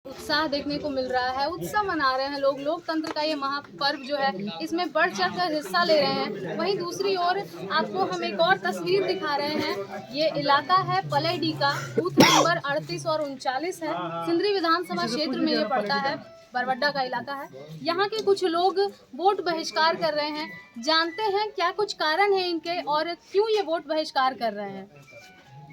उत्साह देखने को मिल रहा है, उत्सव मना रहे हैं लोग। लोकतंत्र का ये महापर्व जो है, इसमें बढ़ चढ़कर हिस्सा ले रहे हैं। वहीं दूसरी ओर आपको हम एक और तस्वीर दिखा रहे हैं। ये इलाका है पलेडी का, बूथ नंबर 38 और 39 है। सिंदरी विधानसभा क्षेत्र में ये पड़ता है, बरवड्डा का इलाका है। यहाँ के कुछ लोग वोट बहिष्कार कर रहे हैं। जानते हैं क्या कुछ कारण है इनके और क्यों ये वोट बहिष्कार कर रहे हैं।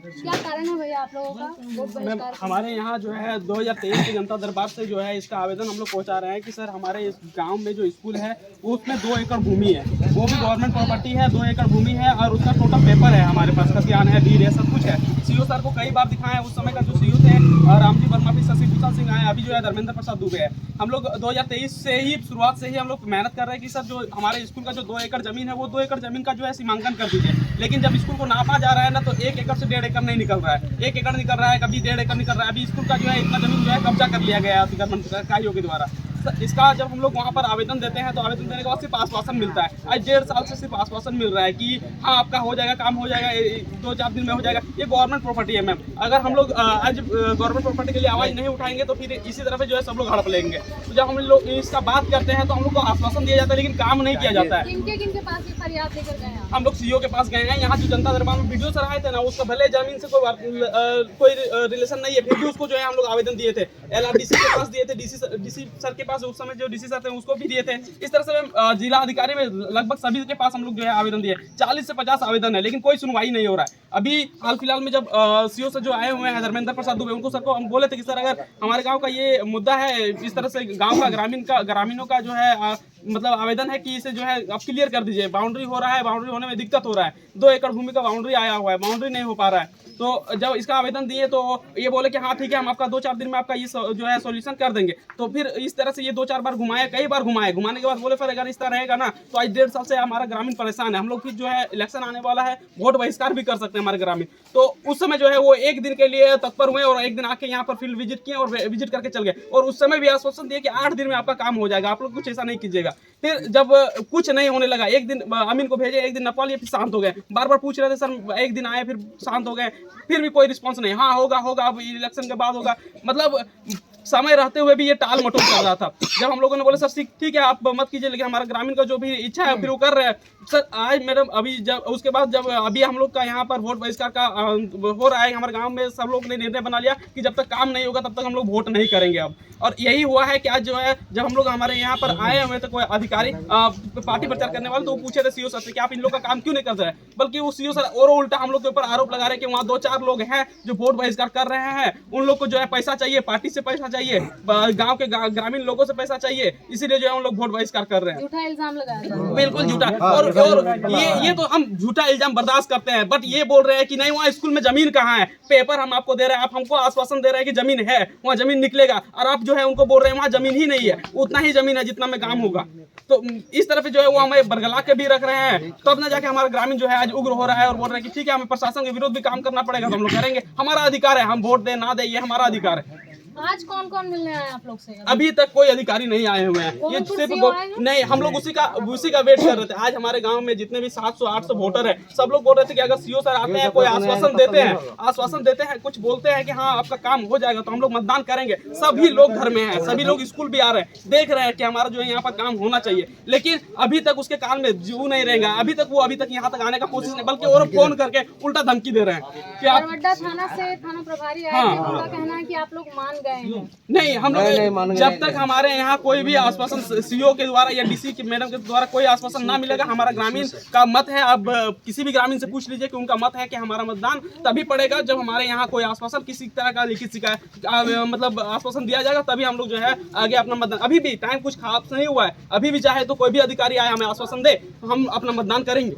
क्या कारण है भैया आप लोगों का वोट बहिष्कार? हमारे यहाँ जो है 2023 के जनता दरबार से जो है इसका आवेदन हम लोग पहुँचा रहे हैं कि सर हमारे इस गांव में जो स्कूल है वो उसमें 2 एकड़ भूमि है, वो भी गवर्नमेंट प्रॉपर्टी है। 2 एकड़ भूमि है और उसका टोटल पेपर है हमारे पास, खतियान है, डीड है, सब कुछ है। सीओ सर को कई बार दिखाए, उस समय का जो सीओ थे रामजी वर्मा भी, शशि भूषण सिंह आए, अभी जो है धर्मेंद्र प्रसाद दुबे है। हम लोग 2023 से ही शुरुआत से ही हम लोग मेहनत कर रहे हैं कि सर जो हमारे स्कूल का जो 2 एकड़ जमीन है वो 2 एकड़ जमीन का जो है सीमांकन कर दीजिए। लेकिन जब स्कूल को नापा जा रहा है ना तो 1 एकड़ से 1.5 एकड़ नहीं निकल रहा है, 1 एकड़ निकल रहा है, कभी 1.5 एकड़ निकल रहा है। अभी स्कूल का जो है इतना जमीन जो है कब्जा कर लिया गया है अधिकारियों के द्वारा। इसका जब हम लोग वहाँ पर आवेदन देते हैं तो आवेदन देने के बाद सिर्फ आश्वासन मिलता है। आज 1.5 साल से सिर्फ आश्वासन मिल रहा है कि हाँ आपका हो जाएगा, काम हो जाएगा, 2-4 दिन में हो जाएगा। ये गवर्नमेंट प्रॉपर्टी है मैम। अगर हम लोग आज गवर्नमेंट प्रॉपर्टी के लिए आवाज़ नहीं उठाएंगे तो फिर इसी तरफ जो है सब लोग हड़प लेंगे। तो जब हम लोग इसका बात करते हैं तो हम लोग को आश्वासन दिया जाता है लेकिन काम नहीं किया जाता है। किनके पास ये फरियाद लेकर गए हैं? हम लोग सीओ के पास गए हैं। यहाँ जो जनता दरबार में वीडियो सर आए थे ना, उसका भले जमीन से कोई रिलेशन नहीं है, फिर भी उसको जो है हम लोग आवेदन दिए थे। LRDC के पास दिए थे, डीसी सर के पास, उस समय जो डीसी सर थे उसको भी दिए थे। इस तरह से जिला अधिकारी में लगभग सभी के पास हम लोग जो है आवेदन दिए। 40 से 50 आवेदन है लेकिन कोई सुनवाई नहीं हो रहा है। अभी हाल फिलहाल में जब सीओ से जो आए हुए हैं धर्मेंद्र प्रसाद दुबे, उनको सर को हम बोले थे कि सर अगर हमारे गाँव का ये मुद्दा है, इस तरह से गाँव का ग्रामीणों का जो है मतलब आवेदन है कि इसे जो है आप क्लियर कर दीजिए। बाउंड्री हो रहा है, बाउंड्री होने में दिक्कत हो रहा है। 2 एकड़ भूमि का बाउंड्री आया हुआ है, बाउंड्री नहीं हो पा रहा है। तो जब इसका आवेदन दिए तो ये बोले कि हाँ ठीक है, हम आपका 2-4 दिन में आपका ये जो है सॉल्यूशन कर देंगे। तो फिर इस तरह से ये 2-4 बार घुमाए, कई बार घुमाए। घुमाने के बाद बोले फिर अगर इस तरह रहेगा ना तो आज 1.5 साल से हमारा ग्रामीण परेशान है। हम लोग फिर जो है इलेक्शन आने वाला है, वोट बहिष्कार भी कर सकते हैं हमारे ग्रामीण। तो उस समय जो है वो 1 दिन के लिए तत्पर हुए और 1 दिन आके यहाँ पर फील्ड विजिट किए और विजिट करके चल गए। और उस समय भी आश्वासन दिए कि 8 दिन में आपका काम हो जाएगा, आप लोग कुछ ऐसा नहीं कीजिएगा। फिर जब कुछ नहीं होने लगा, 1 दिन अमीन को भेजे, 1 दिन नपा लिए, फिर शांत हो गए। बार बार पूछ रहे थे सर, 1 दिन आए फिर शांत हो गए, फिर भी कोई रिस्पांस नहीं। हाँ होगा अब इलेक्शन के बाद होगा, मतलब समय रहते हुए भी ये टाल मटोल कर रहा था। जब हम लोगों ने बोले सर ठीक है आप मत कीजिए, लेकिन हमारा ग्रामीण का जो भी इच्छा है फिर वो कर रहे हैं। सर आज मैडम अभी जब उसके बाद जब अभी हम लोग का यहाँ पर वोट बहिष्कार का हो रहा है, हमारे गांव में सब लोग ने निर्णय बना लिया कि जब तक काम नहीं होगा तब तक हम लोग वोट नहीं करेंगे अब। और यही हुआ है कि आज जो है जब हम लोग हमारे यहाँ पर आए हुए थे कोई अधिकारी पार्टी प्रचार करने वाले, तो वो पूछे थे सीओ सर से कि आप इन लोग का काम क्यों नहीं कर रहे हैं। बल्कि वो सीओ सर और उल्टा हम लोग के ऊपर आरोप लगा रहे हैं कि वहाँ 2-4 लोग हैं जो वोट बहिष्कार कर रहे हैं, उन लोग को जो है पैसा चाहिए, पार्टी से पैसा चाहिए, गांव के ग्रामीण लोगों से पैसा चाहिए, इसीलिए जो है हम लोग वोट बहिष्कार कर रहे हैं। झूठा इल्जाम लगाया, बिल्कुल झूठा। और ये तो हम झूठा इल्जाम बर्दाश्त करते हैं, बट ये बोल रहे हैं कि नहीं वहाँ स्कूल में जमीन कहाँ है, पेपर हम आपको दे रहे हैं, आप हमको आश्वासन दे रहे हैं कि जमीन है, वहाँ जमीन निकलेगा, और आप जो है उनको बोल रहे हैं वहाँ जमीन ही नहीं है, उतना ही जमीन है जितना में काम होगा। तो इस तरफ जो है वो हमें बरगला के भी रख रहे हैं, तब ना जाके हमारा ग्रामीण जो है आज उग्र हो रहा है और बोल रहे हैं कि ठीक है हमें प्रशासन के विरोध भी काम करना पड़ेगा, तो हम लोग करेंगे, हमारा अधिकार है, हम वोट दे ना दे ये हमारा अधिकार है। आज कौन कौन मिलने आए आप लोग से? अभी तक कोई अधिकारी नहीं आए हुए हैं। ये सिर्फ नहीं, हम लोग उसी का वेट कर रहे थे। आज हमारे गांव में जितने भी 700-800 वोटर हैं, सब लोग बोल रहे थे कि अगर सीओ सर आते हैं, कोई आश्वासन देते हैं, कुछ बोलते हैं कि हाँ आपका काम हो जाएगा तो हम लोग मतदान करेंगे। सभी लोग घर में हैं, सभी लोग स्कूल भी आ रहे हैं, देख रहे हैं कि हमारा जो है यहाँ पर काम होना चाहिए, लेकिन अभी तक उसके कान में जू नहीं रहेगा। अभी तक यहाँ तक आने का कोशिश नहीं, बल्कि और फोन करके उल्टा धमकी दे रहे हैं कि आप थाना से थाना प्रभारी आए थे, उनका कहना है कि आप लोग मान गए हैं। नहीं, हम लोग जब तक हमारे यहाँ कोई भी आश्वासन सीओ के द्वारा या डीसी के मैडम के द्वारा कोई आश्वासन ना मिलेगा, हमारा ग्रामीण का मत है, अब किसी भी ग्रामीण से पूछ लीजिए कि उनका मत है कि हमारा मतदान तभी पड़ेगा जब हमारे यहाँ कोई आश्वासन किसी तरह का लिखित शिकायत मतलब आश्वासन दिया जाएगा, तभी हम लोग जो है आगे अपना मतदान। अभी भी टाइम कुछ खास नहीं हुआ है, अभी भी चाहे तो कोई भी अधिकारी आए हमें आश्वासन दे तो हम अपना मतदान करेंगे।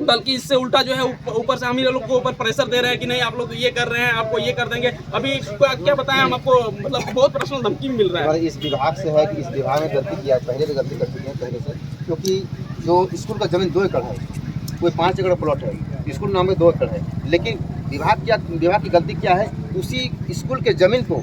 बल्कि इससे उल्टा जो है ऊपर से हम ही लोग को ऊपर प्रेशर दे रहे हैं कि नहीं आप लोग ये कर रहे हैं, आपको ये कर देंगे। अभी क्या बताएं हम आपको, मतलब बहुत पर्सनल धमकी मिल रहा है। इस विभाग से है कि इस विभाग में गलती किया, पहले भी गलती कर चुके हैं पहले से, क्योंकि जो स्कूल का जमीन 2 एकड़ है, कोई 5 एकड़ प्लॉट है, स्कूल नाम में 2 एकड़ है, लेकिन विभाग की गलती क्या है, उसी स्कूल के जमीन को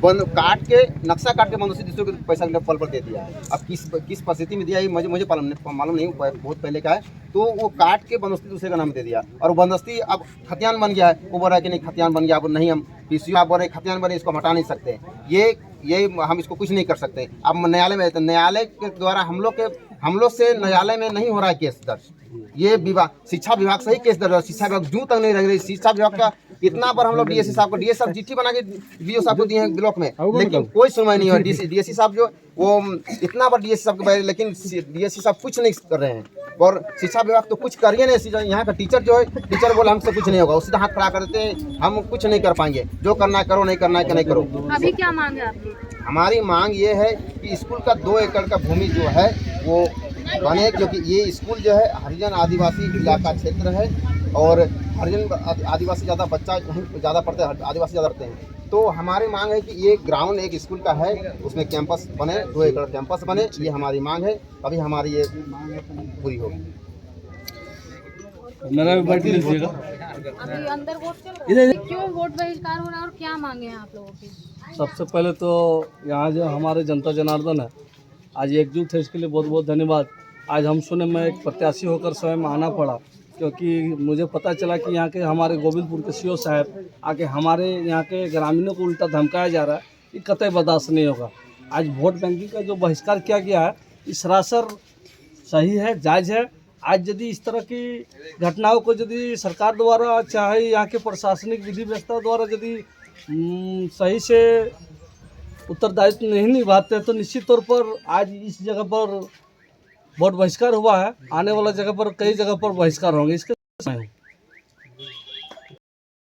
काट के नक्शा काट के बंदोबस्ती दूसरे को पैसा पल पर दे दिया है। अब किस परिस्थिति में दिया है मुझे मालूम नहीं, बहुत पहले का है। तो वो काट के बंदोबस्ती दूसरे का नाम दे दिया और बंदोबस्ती अब खतियान बन गया है। वो बोल रहा है कि नहीं खतियान बन गया, अब नहीं हम पीसीओ आप बोल रहे खतियान बने, इसको हटा नहीं सकते। ये हम इसको कुछ नहीं कर सकते। अब न्यायालय में, न्यायालय के द्वारा हम लोग से न्यायालय में नहीं हो रहा है केस दर्ज। ये विभाग, शिक्षा विभाग से ही केस दर्ज है। शिक्षा विभाग जूं तक नहीं रह रही। शिक्षा विभाग का इतना बार हम लोग डीएससी साहब चिट्ठी बना के डीओ साहब को दिए हैं ब्लॉक में, लेकिन कोई सुनवाई नहीं हुआ। डीएससी साहब जो वो इतना बार डीएससी साहब के, लेकिन डीएससी साहब कुछ नहीं कर रहे हैं। और शिक्षा विभाग तो कुछ करिए नहीं। यहाँ का टीचर जो है, टीचर बोले हमसे कुछ नहीं होगा, उसी हाथ खड़ा करते हैं, हम कुछ नहीं कर पाएंगे, जो करना है करो, नहीं करना है नहीं करो। अभी क्या मांग है आपकी? हमारी मांग ये है कि स्कूल का 2 एकड़ का भूमि जो है वो बने, क्योंकि ये स्कूल जो है हरिजन आदिवासी इलाका क्षेत्र है और हरिजन आदिवासी ज़्यादा बच्चा ज़्यादा पढ़ते हैं, आदिवासी ज़्यादा रहते हैं। तो हमारी मांग है कि ये ग्राउंड एक स्कूल का है, उसमें कैंपस बने, 2 एकड़ कैंपस बने, ये हमारी मांग है। अभी हमारी ये पूरी होगी। मेरा भी बैठ लीजिएगा। अभी अंदर वोट चल रहा है, क्यों वोट बहिष्कार हो रहा है और क्या मांगे हैं आप लोगों की? सबसे पहले तो यहाँ जो हमारे जनता जनार्दन है आज एकजुट है, इसके लिए बहुत बहुत धन्यवाद। आज हम सुने मैं एक प्रत्याशी होकर स्वयं आना पड़ा, क्योंकि मुझे पता चला कि यहाँ के हमारे गोविंदपुर के सीओ साहब आके हमारे यहाँ के ग्रामीणों को उल्टा धमकाया जा रहा है, ये कतई बर्दाश्त नहीं होगा। आज वोट बैंकिंग का जो बहिष्कार किया गया है ये सरासर सही है, जायज़ है। आज यदि इस तरह की घटनाओं को यदि सरकार द्वारा, चाहे यहाँ के प्रशासनिक विधि व्यवस्था द्वारा यदि सही से उत्तरदायित्व नहीं निभाते तो निश्चित तौर पर आज इस जगह पर वोट बहिष्कार हुआ है, आने वाला जगह पर कई जगह पर बहिष्कार होंगे। इसके